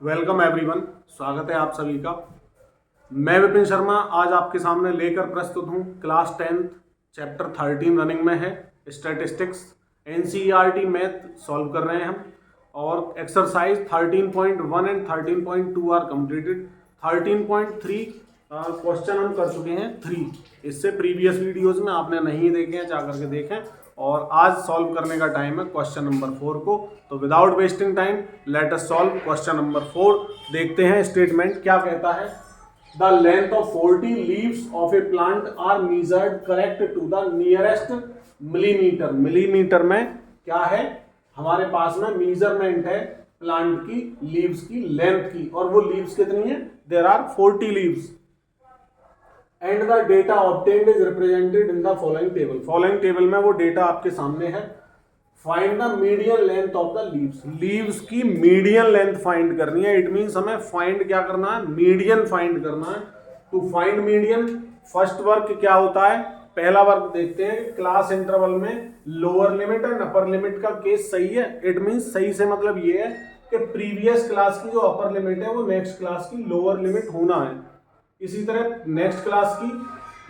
Welcome everyone, स्वागत है आप सभी का। मैं विपिन शर्मा आज आपके सामने लेकर प्रस्तुत हूँ क्लास 10th चैप्टर 13 रनिंग में है स्टैटिस्टिक्स एनसीईआरटी मैथ सॉल्व कर रहे हैं हम। और exercise 13.1 and 13.2 are completed. 13.3 question हम कर चुके हैं 3। इससे प्रीवियस वीडियोस में आपने नहीं देखे हैं, जा करके देखें। और आज सॉल्व करने का टाइम है क्वेश्चन नंबर 4 को। तो without wasting time let us solve question number 4। देखते हैं स्टेटमेंट क्या कहता है। The length of 40 leaves of a plant are measured correct to the nearest millimetre. Millimetre में क्या है, हमारे पास में मेजरमेंट है प्लांट की लीव्स की लेंथ की, और वो लीव्स कितनी है, there are 40 leaves. And the data obtained is represented in the following table. Following table में वो डेटा आपके सामने है। Find the median length of the leaves. Leaves की मीडियन लेंथ फाइंड करनी है। इट मींस हमें फाइंड क्या करना है, मीडियन फाइंड करना है। To find median first work क्या होता है, पहला वर्क देखते हैं। क्लास इंटरवल में lower limit and upper limit का केस सही है। इट मींस सही से मतलब ये है कि प्रीवियस क्लास की जो अपर लिमिट है वो नेक्स्ट क्लास की लोअर लिमिट होना है। इसी तरह नेक्स्ट क्लास की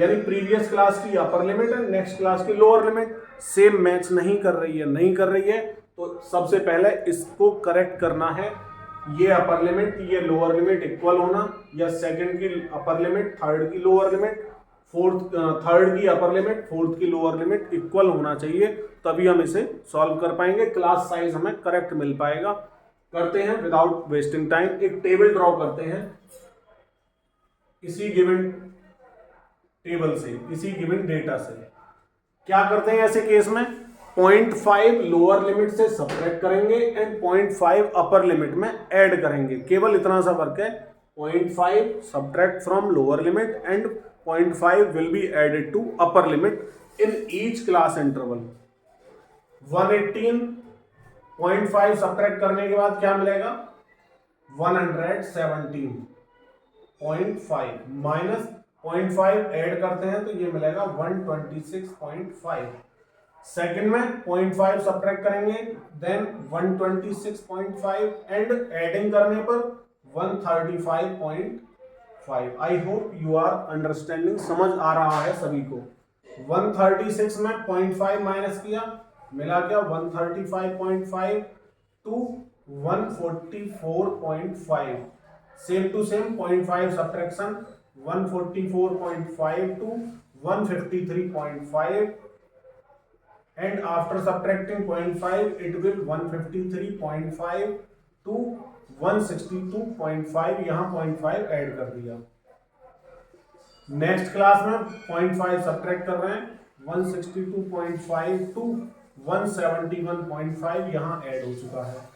यानी प्रीवियस क्लास की अपर लिमिट है, नेक्स्ट क्लास की लोअर लिमिट सेम मैच नहीं कर रही है। तो सबसे पहले इसको करेक्ट करना है। ये अपर लिमिट ये लोअर लिमिट इक्वल होना, या सेकंड की अपर लिमिट थर्ड की लोअर लिमिट, थर्ड की अपर लिमिट फोर्थ की लोअर लिमिट इक्वल होना चाहिए, तभी हम इसे सॉल्व कर पाएंगे। क्लास साइज हमें करेक्ट मिल पाएगा। करते हैं विदाउट वेस्टिंग टाइम, एक टेबल ड्रॉ करते हैं इसी गिवन टेबल से, इसी गिवन डेटा से। क्या करते हैं ऐसे केस में, 0.5 लोअर लिमिट से सब्ट्रैक्ट करेंगे एंड 0.5 अपर लिमिट में ऐड करेंगे। केवल इतना सा वर्क है। 0.5 subtract from lower limit and 0.5 will be added to upper limit in each class interval. 118 0.5 subtract करने के बाद क्या मिलेगा, 117.5 माइनस 0.5 ऐड करते हैं तो ये मिलेगा 126.5। सेकंड में 0.5 सब्ट्रैक्ट करेंगे, देन 126.5 एंड एडिंग करने पर 135.5। I hope you are understanding, समझ आ रहा है सभी को। 136 में 0.5 माइनस किया, मिला क्या 135.5 to 144.5। Same to same 0.5 subtraction 144.5 to 153.5 and after subtracting 0.5 it will 153.5 to 162.5। यहाँ 0.5 ऐड कर दिया। नेक्स्ट क्लास में 0.5 सब्ट्रैक्ट कर रहे हैं, 162.5 to 171.5 यहाँ ऐड हो चुका है।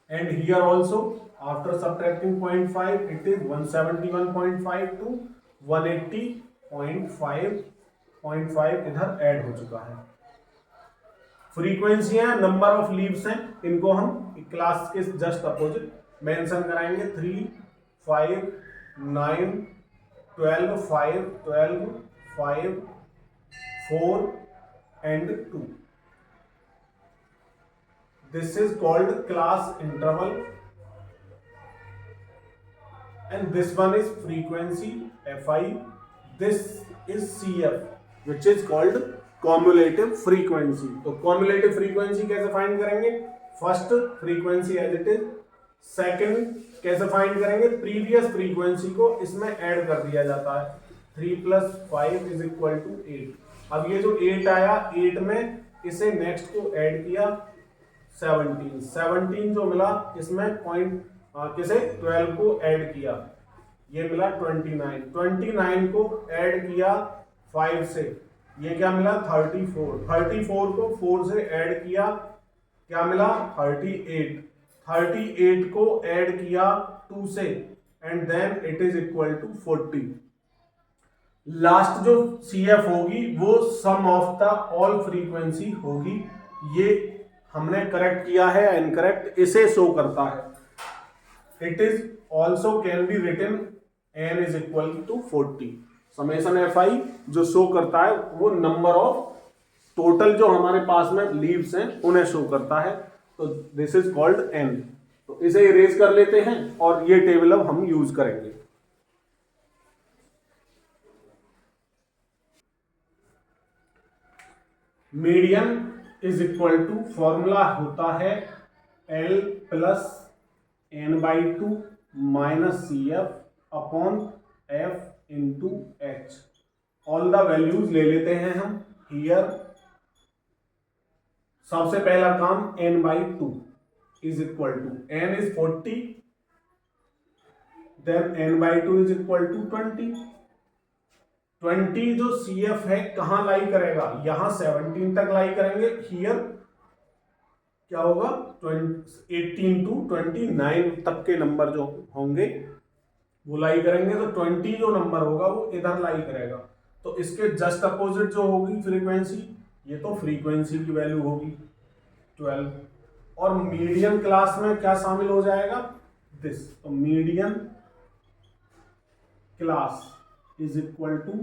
And here also after subtracting 0.5 it is 171.5 to 180.5 इधर ऐड हो चुका है। फ्रीक्वेंसी है, नंबर ऑफ लीव्स हैं, इनको हम क्लास के जस्ट अपोजिट मेंशन कराएंगे। 3 5 9 12 5 12 5 4 and 2। This is called class interval and this one is frequency Fi, this is Cf which is called cumulative frequency। तो cumulative frequency कैसे फाइंड करेंगे, first frequency as it is, second कैसे find करेंगे, previous frequency को इसमें add कर दिया जाता है। 3 + 5 = 8। अब ये जो 8 आया, 8 में इसे नेक्स्ट को ऐड किया 17 जो मिला, इसमें किसे 12 को ऐड किया, ये मिला 29 को ऐड किया 5 से, ये क्या मिला 34 को 4 से ऐड किया, क्या मिला 38 को ऐड किया 2 से and then it is equal to 40। Last जो CF होगी वो sum of the all frequency होगी। ये हमने करेक्ट किया है, इनकरेक्ट इसे शो करता है। It is also can be written n is equal to 40। Summation Fi जो शो करता है वो नंबर ऑफ टोटल जो हमारे पास में लीव्स हैं उन्हें शो करता है। तो दिस इज कॉल्ड n। तो तो इसे इरेज कर लेते हैं और ये टेबल अब हम यूज करेंगे। Median is equal to, formula होता है L plus n/2 minus CF upon F into H। All the values ले लेते हैं हम हियर। सबसे पहला काम n/2 is equal to, n is 40, then n/2 is equal to 20। 20 जो CF है कहां लाई करेगा, यहां 17 तक लाई करेंगे। हियर क्या होगा, 18 टू 29 तक के नंबर जो होंगे वो लाई करेंगे। तो 20 जो नंबर होगा वो इधर लाई करेगा। तो इसके जस्ट अपोजिट जो होगी फ्रीक्वेंसी, ये तो फ्रीक्वेंसी की वैल्यू होगी 12। और मीडियन क्लास में क्या शामिल हो जाएगा, दिस। तो median class is equal to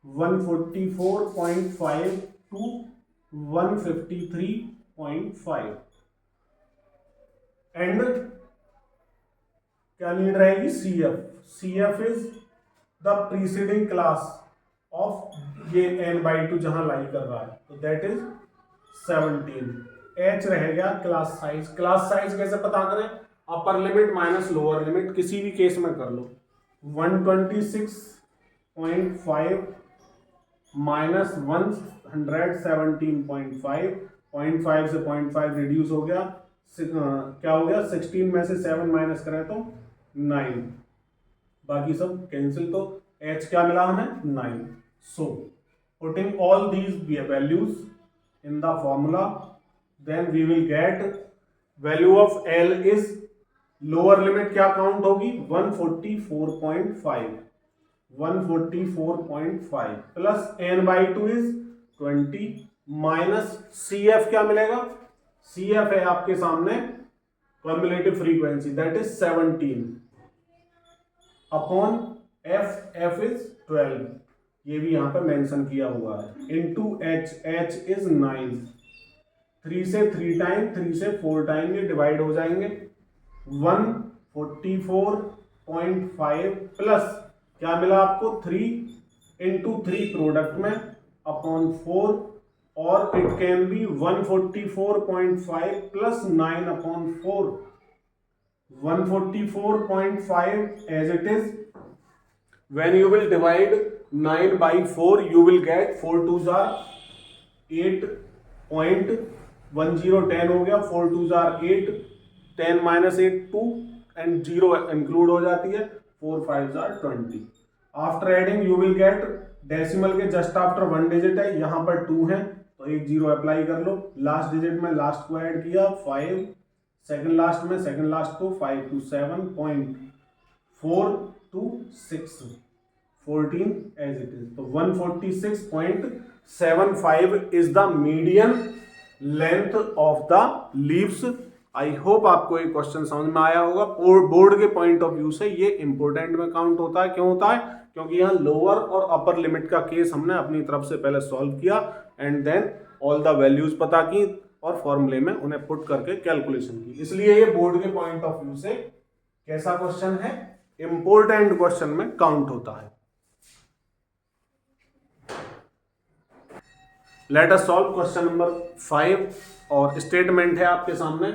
144.5 to 153.5 and क्या नीड रहेगी, CF is the preceding class of ये n/2 जहां लाई कर रहा है, तो दैट इज 17। H रह गया क्लास साइज। क्लास साइज कैसे पता करें, upper limit minus lower limit, किसी भी केस में कर लो। 126.5 माइनस 117.5, 0.5 से 0.5 रिड्यूस हो गया, क्या हो गया, 16 में से 7 माइनस करें तो 9, बाकी सब कैंसिल। तो H क्या मिला हमें, 9। So putting all these values in the formula, then we will get value of L is, lower limit क्या काउंट होगी, 144.5 plus n/2 is 20 minus CF क्या मिलेगा, CF है आपके सामने cumulative frequency, that is 17 upon F is 12, ये भी यहां पे मेंशन किया हुआ है, इनटू H इज 9। 3 से 3 टाइम, 3 से 4 टाइम ये डिवाइड हो जाएंगे। 144.5 प्लस क्या मिला आपको, 3 इंटू 3 प्रोडक्ट में अपॉन 4, और it can be 144.5 plus 9 upon 4। 144.5 as it is, when you will divide 9 by 4 you will get 4 2s are 8.10, 10 हो गया, 4 2s are 8, 10 minus 8 2 and 0 include हो जाती है, 4 5s are 20। After adding you will get, decimal के just after 1 digit है, यहाँ पर 2 है तो एक 0 अप्लाई कर लो। लास्ट डिजिट में लास्ट को ऐड किया 5, सेकंड लास्ट में सेकंड लास्ट को 5 to 7.4 to 6, 14 as it is। तो 146.75 is the median length of the leaves। I hope आपको ये क्वेश्चन समझ में आया होगा। बोर्ड के पॉइंट ऑफ व्यू से ये इंपोर्टेंट में काउंट होता है। क्यों होता है, क्योंकि यहाँ लोअर और अपर लिमिट का केस हमने अपनी तरफ से पहले सॉल्व किया and then all the values पता की और फॉर्मूले में उन्हें पुट करके कैलकुलेशन की, इसलिए ये बोर्ड के पॉइंट ऑफ व्यू से कैसा क्वेश्चन है, इंपोर्टेंट क्वेश्चन में काउंट होता है। Late us solve question number 5 और स्टेटमेंट है आपके सामने।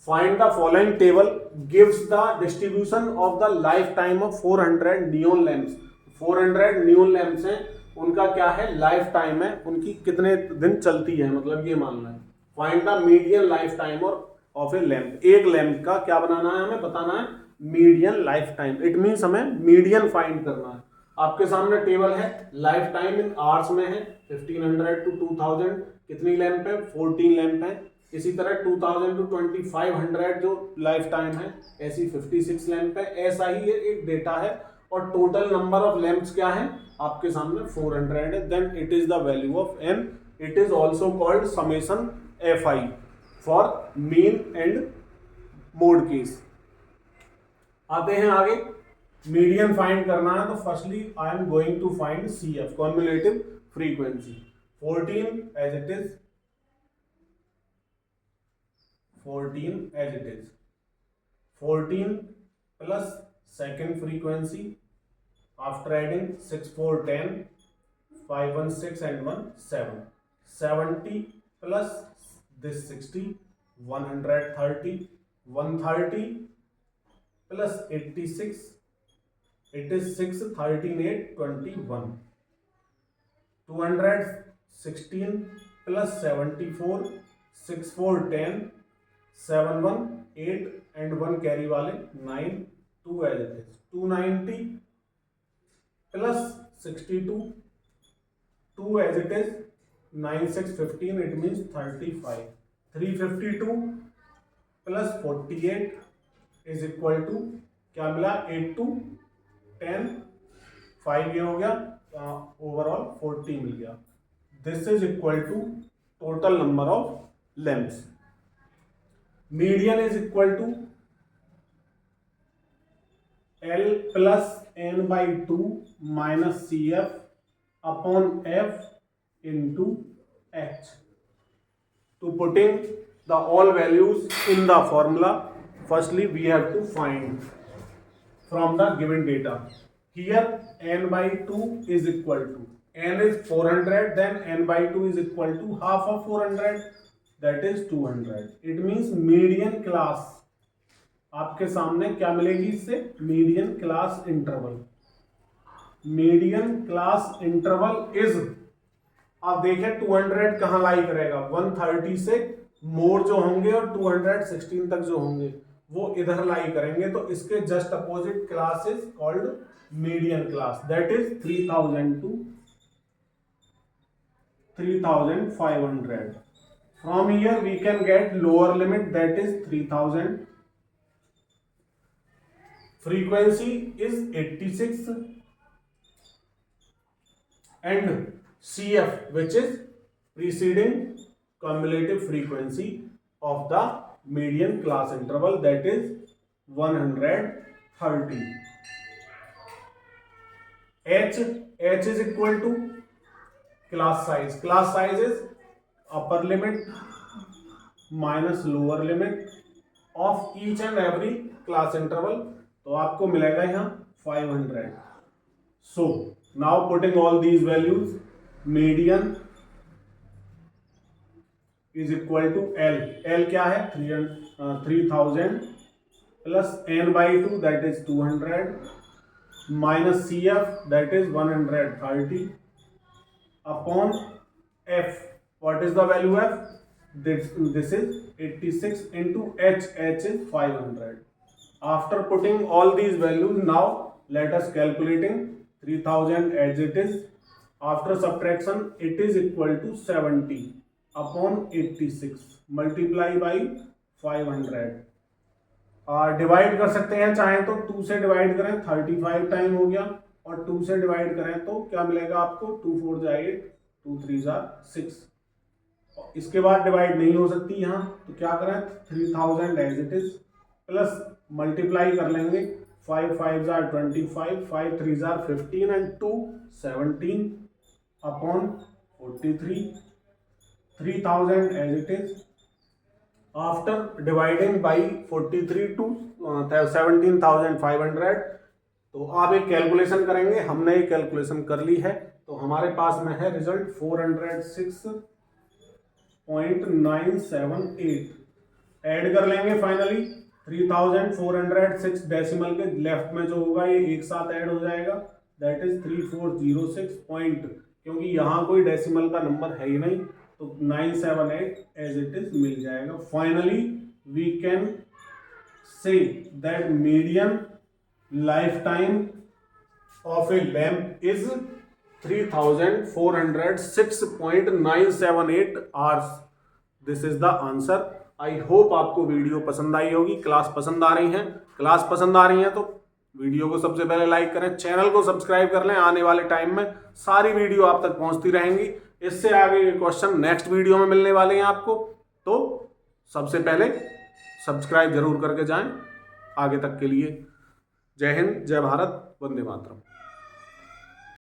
Find the following table gives the distribution of the life time of 400 neon lamps. 400 neon lamps हैं, उनका क्या है, लाइफ टाइम है, उनकी कितने दिन चलती है, मतलब ये मानना है। Find the median life time of A lamp. एक लैंप का क्या बनाना है, हमें बताना है median life time. It means हमें मीडियन फाइंड करना है। आपके सामने टेबल है, लाइफ टाइम इन आवर्स में है, 1500 to 2000 कितनी लैंप है, 14 लैंप है। इसी तरह 2000 to 2500 जो लाइफ टाइम है, ऐसी 56 लैंप है। ऐसा ही एक डेटा है और टोटल नंबर ऑफ लैंप्स क्या है आपके सामने 400 है। Then it is the value of n। It is also called summation fi for mean and mode case. आते हैं आगे, मीडियन फाइंड करना है तो firstly I am going to find CF cumulative frequency 14 as it is, 14 as it is. 14 plus second frequency. After adding 6 4 10, 5 1 6 and 1 7. 70 plus this 60, 130. 130 plus 86, it is 6 13 8 21. 216 plus 74, 6 4 10, 7 1 8 and 1 carry वाले 9, 2 as it is. 290 plus 62, 2 as it is. 9 6 15, it means 35. 352 plus 48 is equal to क्या मिला 8 2 10, 5 ये हो गया, overall 40 मिल गया. This is equal to total number of lengths. Median is equal to L plus n by 2 minus CF upon F into H. To putting the all values in the formula, firstly we have to find from the given data. Here n by 2 is equal to, n is 400, then n by 2 is equal to half of 400, that is 200. It means median class, आपके सामने क्या मिलेगी इससे, median class interval. Median class interval is, आप देखें 200 कहाँ लाई करेगा, 130 से मोर जो होंगे और 216 तक जो होंगे वो इधर लाई करेंगे, तो इसके just opposite class is called median class, that is 3000 to 3500. From here we can get lower limit, that is 3000. Frequency is 86 and CF, which is preceding cumulative frequency of the median class interval, that is 130. H is equal to class size. Class size is upper limit minus lower limit of each and every class interval. तो आपको मिलेगा यहाँ 500. So now putting all these values, median is equal to L. L क्या है, 3000 plus n by 2, that is 200, minus CF, that is 130, upon F. What is the value F? This is 86 into H. H is 500. After putting all these values, now let us calculating 3000 as it is. After subtraction, it is equal to 70 upon 86 multiply by 500. Divide कर सकते हैं, चाहें तो 2 से divide करें, 35 time हो गया, और 2 से डिवाइड करें तो क्या मिलेगा आपको, 2 4 जा 8, 2 3 जा 6. इसके बाद डिवाइड नहीं हो सकती यहाँ, तो क्या करें, 3000 as it is plus multiply कर लेंगे, 5 5 जार 25, 5 3 जार 15 and 2 17 upon 43. 3000 as it is. After dividing by 43 to 17,500, तो आप एक कैलकुलेशन करेंगे. हमने एक कैलकुलेशन कर ली है, तो हमारे पास में है रिजल्ट 406.978. ऐड कर लेंगे फाइनली 3406 डेसिमल के लेफ्ट में जो होगा ये एक साथ ऐड हो जाएगा, दैट इज 3406 पॉइंट, क्योंकि यहाँ कोई डेसिमल का नंबर है ही नहीं, तो 978 एज इट इज मिल जाएगा. Finally we can say that median life time of a lamp is 3406.978 hours. This is the answer. I hope आपको वीडियो पसंद आई होगी. क्लास पसंद आ रही है, क्लास पसंद आ रही है तो वीडियो को सबसे पहले लाइक करें, चैनल को सब्सक्राइब कर लें. आने वाले टाइम में सारी वीडियो आप तक पहुंचती रहेंगी. इससे आगे के क्वेश्चन नेक्स्ट वीडियो में मिलने वाले हैं आपको, तो सबसे पहले सब्सक्राइब जरूर करके जाएं. आगे तक के लिए जय हिंद, जय भारत, वंदे मातरम.